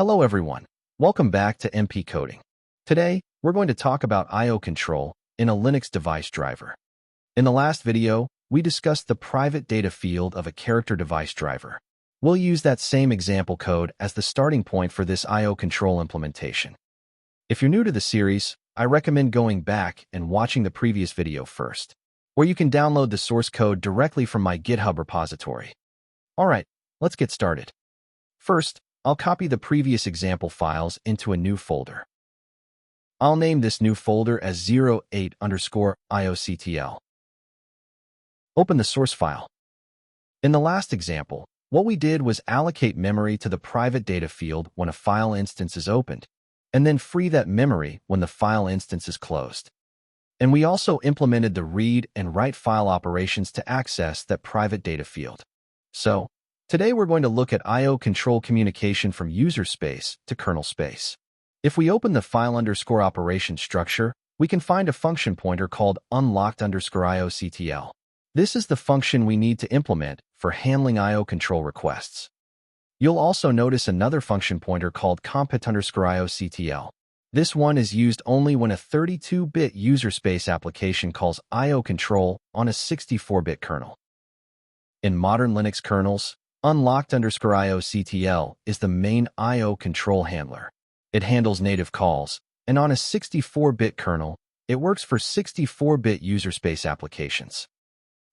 Hello everyone, welcome back to MP Coding. Today, we're going to talk about I/O control in a Linux device driver. In the last video, we discussed the private data field of a character device driver. We'll use that same example code as the starting point for this I/O control implementation. If you're new to the series, I recommend going back and watching the previous video first, where you can download the source code directly from my GitHub repository. Alright, let's get started. First, I'll copy the previous example files into a new folder. I'll name this new folder as 08_IOCTL. Open the source file. In the last example, what we did was allocate memory to the private data field when a file instance is opened, and then free that memory when the file instance is closed. And we also implemented the read and write file operations to access that private data field. So, today we're going to look at I/O control communication from user space to kernel space. If we open the file_operation structure, we can find a function pointer called unlocked_IOCTL. This is the function we need to implement for handling I/O control requests. You'll also notice another function pointer called compet_IOCTL. This one is used only when a 32-bit user space application calls I/O control on a 64-bit kernel. In modern Linux kernels, unlocked_IOCTL is the main I/O control handler. It handles native calls, and on a 64-bit kernel, it works for 64-bit user space applications.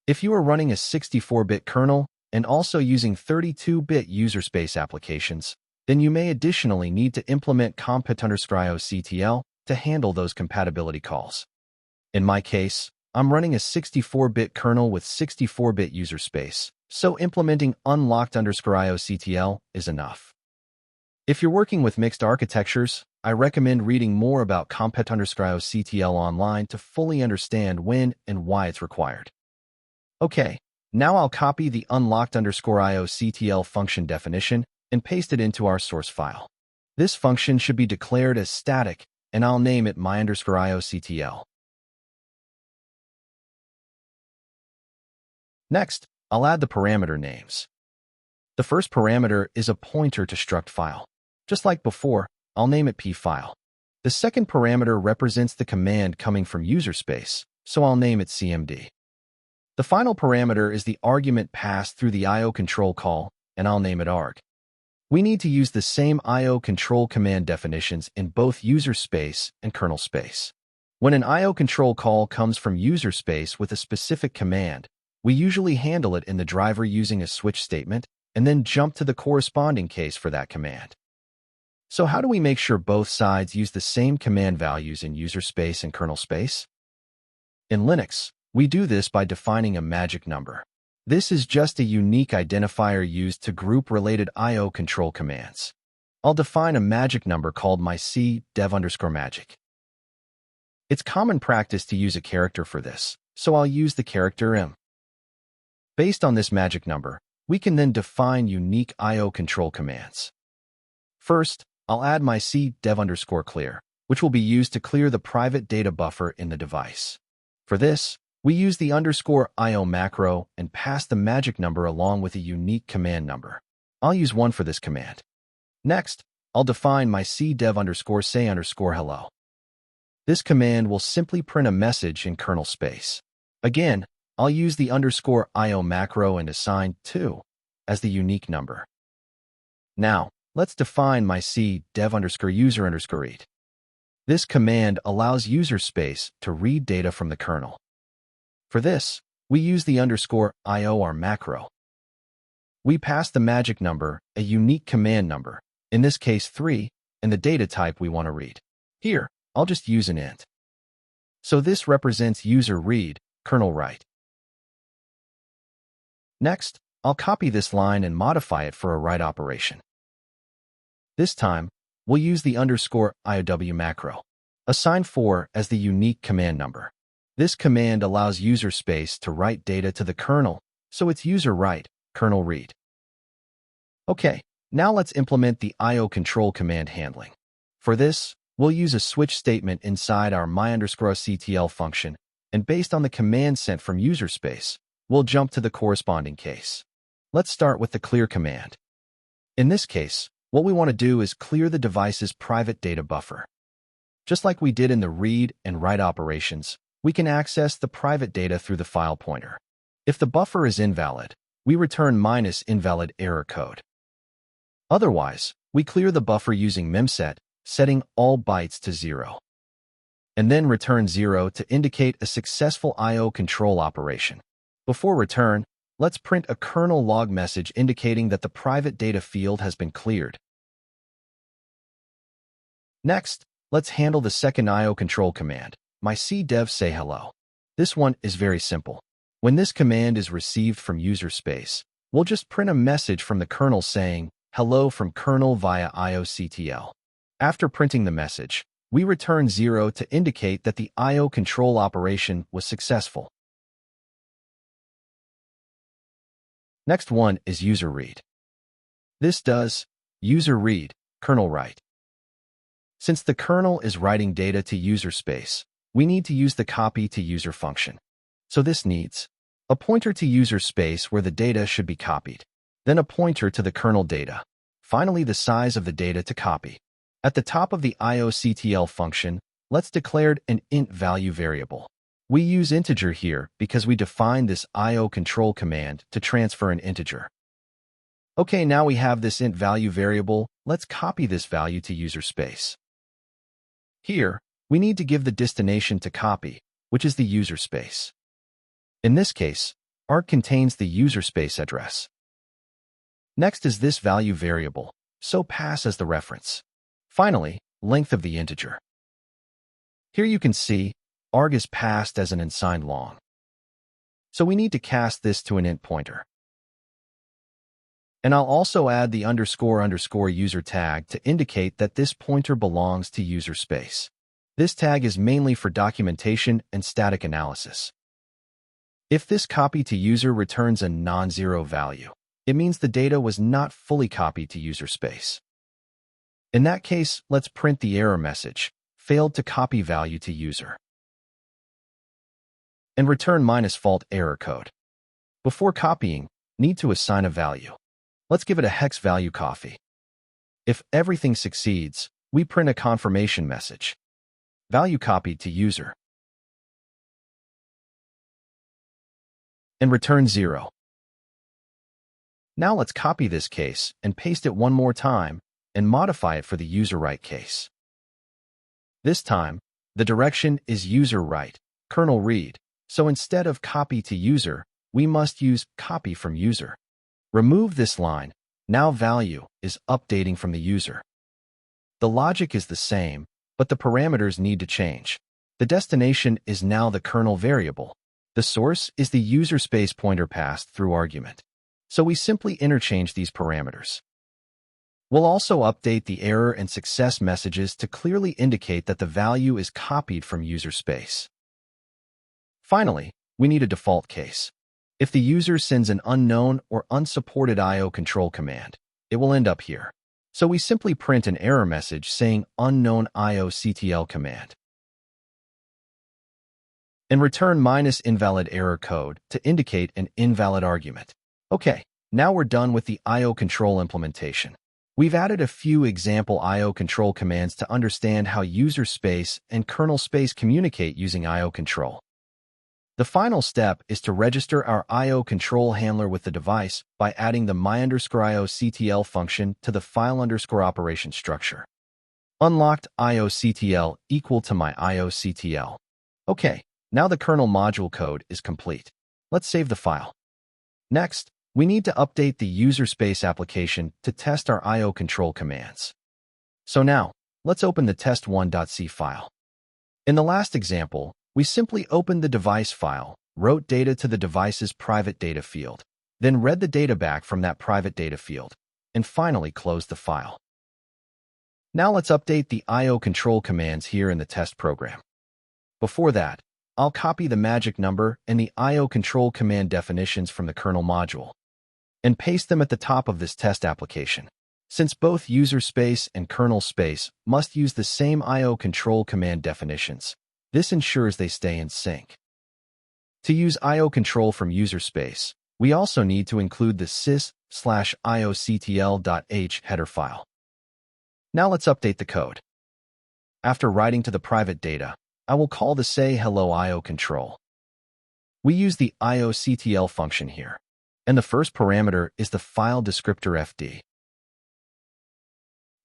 If you are running a 64-bit kernel and also using 32-bit user space applications, then you may additionally need to implement compet_IOCTL to handle those compatibility calls. In my case, I'm running a 64-bit kernel with 64-bit user space, so implementing unlocked_IOCTL is enough. If you're working with mixed architectures, I recommend reading more about compet_IOCTL online to fully understand when and why it's required. Okay, now I'll copy the unlocked_IOCTL function definition and paste it into our source file. This function should be declared as static, and I'll name it my_IOCTL. Next, I'll add the parameter names. The first parameter is a pointer to struct file. Just like before, I'll name it pfile. The second parameter represents the command coming from user space, so I'll name it cmd. The final parameter is the argument passed through the I/O control call, and I'll name it arg. We need to use the same I/O control command definitions in both user space and kernel space. When an I/O control call comes from user space with a specific command, we usually handle it in the driver using a switch statement and then jump to the corresponding case for that command. So how do we make sure both sides use the same command values in user space and kernel space? In Linux, we do this by defining a magic number. This is just a unique identifier used to group related I/O control commands. I'll define a magic number called mycdev_magic. It's common practice to use a character for this, so I'll use the character m. Based on this magic number, we can then define unique I/O control commands. First, I'll add mycdev_clear, which will be used to clear the private data buffer in the device. For this, we use the _IO macro and pass the magic number along with a unique command number. I'll use 1 for this command. Next, I'll define mycdev_say_hello. This command will simply print a message in kernel space. Again, I'll use the _IO macro and assign 2 as the unique number. Now, let's define mycdev_user_read. This command allows user space to read data from the kernel. For this, we use the _IOR macro. We pass the magic number, a unique command number, in this case 3, and the data type we want to read. Here, I'll just use an int. So this represents user read, kernel write. Next, I'll copy this line and modify it for a write operation. This time, we'll use the _IOW macro. Assign 4 as the unique command number. This command allows user space to write data to the kernel, so it's user write, kernel read. Okay, now let's implement the I/O control command handling. For this, we'll use a switch statement inside our my_CTL function, and based on the command sent from user space, we'll jump to the corresponding case. Let's start with the clear command. In this case, what we want to do is clear the device's private data buffer. Just like we did in the read and write operations, we can access the private data through the file pointer. If the buffer is invalid, we return -invalid error code. Otherwise, we clear the buffer using memset, setting all bytes to 0. And then return 0 to indicate a successful I/O control operation. Before return, let's print a kernel log message indicating that the private data field has been cleared. Next, let's handle the second I/O control command, mycdev say hello. This one is very simple. When this command is received from user space, we'll just print a message from the kernel saying, hello from kernel via IOCTL. After printing the message, we return 0 to indicate that the I/O control operation was successful. Next one is user read. This does user read, kernel write. Since the kernel is writing data to user space, we need to use the copy to user function. So this needs a pointer to user space where the data should be copied, then a pointer to the kernel data, finally the size of the data to copy. At the top of the IOCTL function, let's declare an int value variable. We use integer here because we define this I/O control command to transfer an integer. Okay, now we have this int value variable, let's copy this value to user space. Here, we need to give the destination to copy, which is the user space. In this case, arg contains the user space address. Next is this value variable, so pass as the reference. Finally, length of the integer. Here you can see, arg is passed as an unsigned long. So we need to cast this to an int pointer. And I'll also add the __ user tag to indicate that this pointer belongs to user space. This tag is mainly for documentation and static analysis. If this copy to user returns a non-zero value, it means the data was not fully copied to user space. In that case, let's print the error message, failed to copy value to user, and return -fault error code. Before copying, need to assign a value. Let's give it a hex value coffee. If everything succeeds, we print a confirmation message. Value copied to user. And return 0. Now let's copy this case and paste it one more time and modify it for the user write case. This time, the direction is user write, kernel read, so instead of copy to user, we must use copy from user. Remove this line, now value is updating from the user. The logic is the same, but the parameters need to change. The destination is now the kernel variable. The source is the user space pointer passed through argument. So we simply interchange these parameters. We'll also update the error and success messages to clearly indicate that the value is copied from user space. Finally, we need a default case. If the user sends an unknown or unsupported I/O control command, it will end up here. So we simply print an error message saying unknown IOCTL command and return -invalid error code to indicate an invalid argument. Okay, now we're done with the I/O control implementation. We've added a few example I/O control commands to understand how user space and kernel space communicate using I/O control. The final step is to register our I/O control handler with the device by adding the my_IOCTL function to the file_operation structure. Unlocked IOCTL equal to my IOCTL. Okay, now the kernel module code is complete. Let's save the file. Next, we need to update the user space application to test our I/O control commands. So now, let's open the test1.c file. In the last example, we simply opened the device file, wrote data to the device's private data field, then read the data back from that private data field, and finally closed the file. Now let's update the I/O control commands here in the test program. Before that, I'll copy the magic number and the I/O control command definitions from the kernel module and paste them at the top of this test application. Since both user space and kernel space must use the same I/O control command definitions, this ensures they stay in sync. To use I/O control from user space, we also need to include the sys/ioctl.h header file. Now let's update the code. After writing to the private data, I will call the say hello IO control. We use the IOCTL function here, and the first parameter is the file descriptor FD.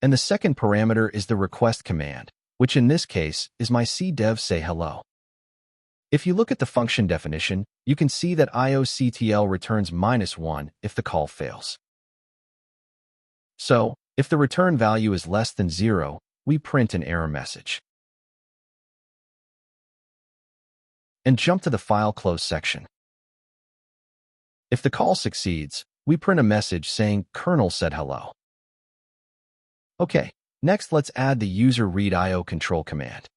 And the second parameter is the request command, which in this case is my cdev say hello. If you look at the function definition, you can see that IOCTL returns -1 if the call fails. So, if the return value is less than 0, we print an error message. And jump to the file close section. If the call succeeds, we print a message saying kernel said hello. Okay, next let's add the user read IO control command.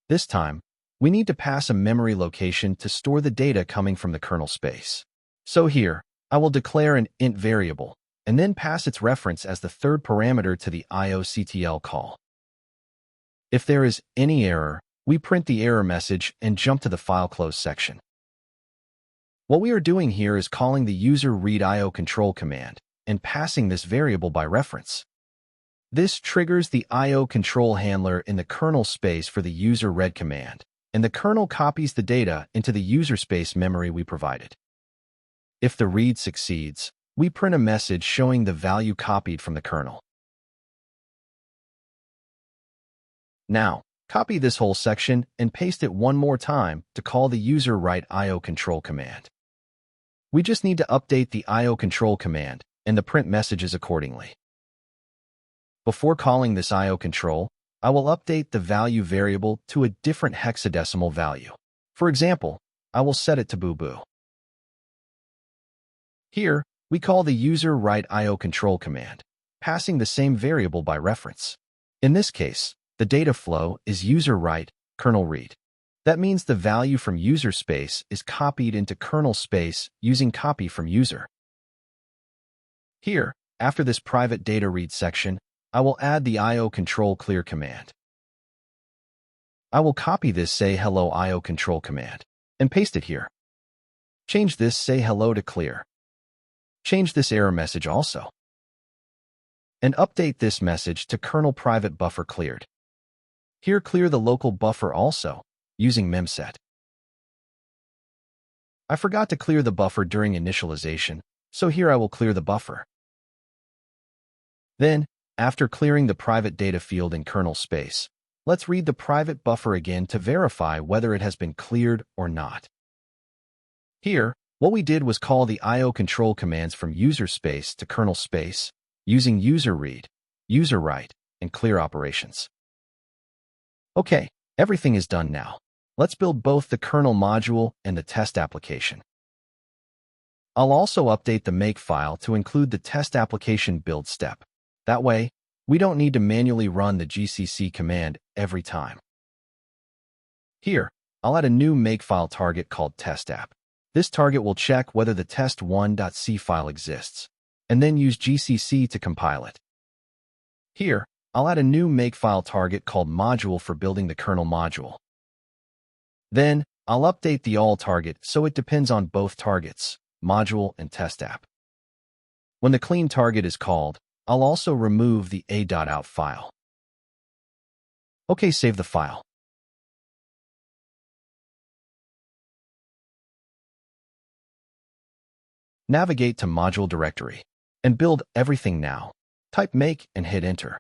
This time, we need to pass a memory location to store the data coming from the kernel space. So here, I will declare an int variable, and then pass its reference as the third parameter to the IOCTL call. If there is any error, we print the error message and jump to the file close section. What we are doing here is calling the user read IO control command and passing this variable by reference. This triggers the IO control handler in the kernel space for the user read command, and the kernel copies the data into the user space memory we provided. If the read succeeds, we print a message showing the value copied from the kernel. Now, copy this whole section and paste it one more time to call the user write IO control command. We just need to update the IO control command and the print messages accordingly. Before calling this IO control, I will update the value variable to a different hexadecimal value. For example, I will set it to boo-boo. Here, we call the user write IO control command, passing the same variable by reference. In this case, the data flow is user write, kernel read. That means the value from user space is copied into kernel space using copy from user. Here, after this private data read section, I will add the IO control clear command. I will copy this say hello IO control command and paste it here. Change this say hello to clear. Change this error message also. And update this message to kernel private buffer cleared. Here clear the local buffer also, using memset. I forgot to clear the buffer during initialization, so here I will clear the buffer. Then, after clearing the private data field in kernel space, let's read the private buffer again to verify whether it has been cleared or not. Here, what we did was call the IO control commands from user space to kernel space, using user read, user write, and clear operations. Okay, everything is done now. Let's build both the kernel module and the test application. I'll also update the make file to include the test application build step. That way, we don't need to manually run the GCC command every time. Here, I'll add a new makefile target called testapp. This target will check whether the test1.c file exists, and then use GCC to compile it. Here, I'll add a new makefile target called module for building the kernel module. Then, I'll update the all target so it depends on both targets, module and testapp. When the clean target is called, I'll also remove the a.out file. Okay, save the file. Navigate to Module Directory and build everything now. Type make and hit enter.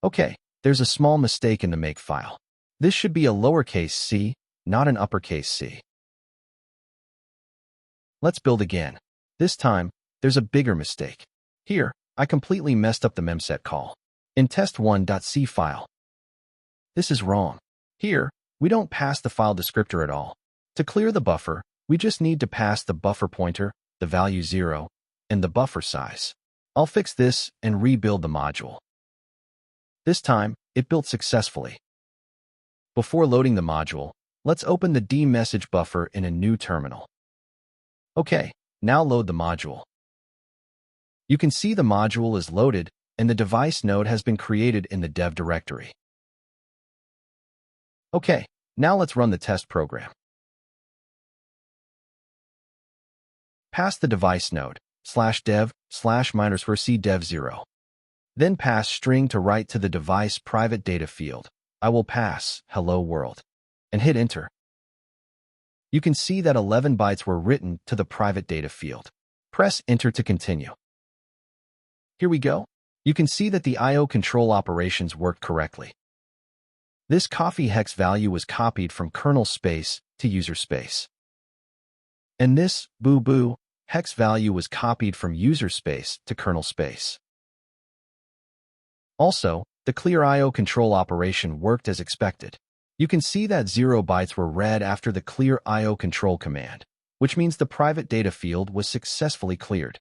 Okay, there's a small mistake in the make file. This should be a lowercase c, not an uppercase C. Let's build again. This time, there's a bigger mistake. Here, I completely messed up the memset call in test1.c file. This is wrong. Here, we don't pass the file descriptor at all. To clear the buffer, we just need to pass the buffer pointer, the value 0, and the buffer size. I'll fix this and rebuild the module. This time, it built successfully. Before loading the module, let's open the d-message buffer in a new terminal. Okay, now load the module. You can see the module is loaded and the device node has been created in the dev directory. Okay, now let's run the test program. Pass the device node, /dev/-cdev0. Then pass string to write to the device private data field. I will pass hello world and hit enter. You can see that 11 bytes were written to the private data field. Press enter to continue. Here we go. You can see that the I/O control operations worked correctly. This coffee hex value was copied from kernel space to user space. And this boo hex value was copied from user space to kernel space. Also, the clear I/O control operation worked as expected. You can see that 0 bytes were read after the clear I/O control command, which means the private data field was successfully cleared.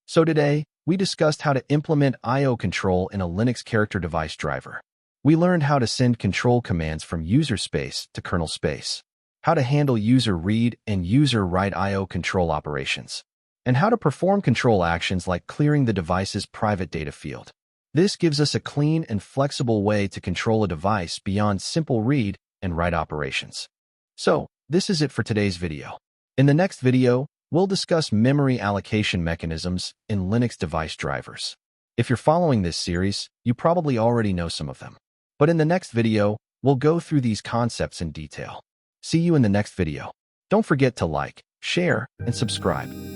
So today, we discussed how to implement I/O control in a Linux character device driver. We learned how to send control commands from user space to kernel space, how to handle user read and user write I/O control operations, and how to perform control actions like clearing the device's private data field. This gives us a clean and flexible way to control a device beyond simple read and write operations. So, this is it for today's video. In the next video, we'll discuss memory allocation mechanisms in Linux device drivers. If you're following this series, you probably already know some of them. But in the next video, we'll go through these concepts in detail. See you in the next video. Don't forget to like, share, and subscribe.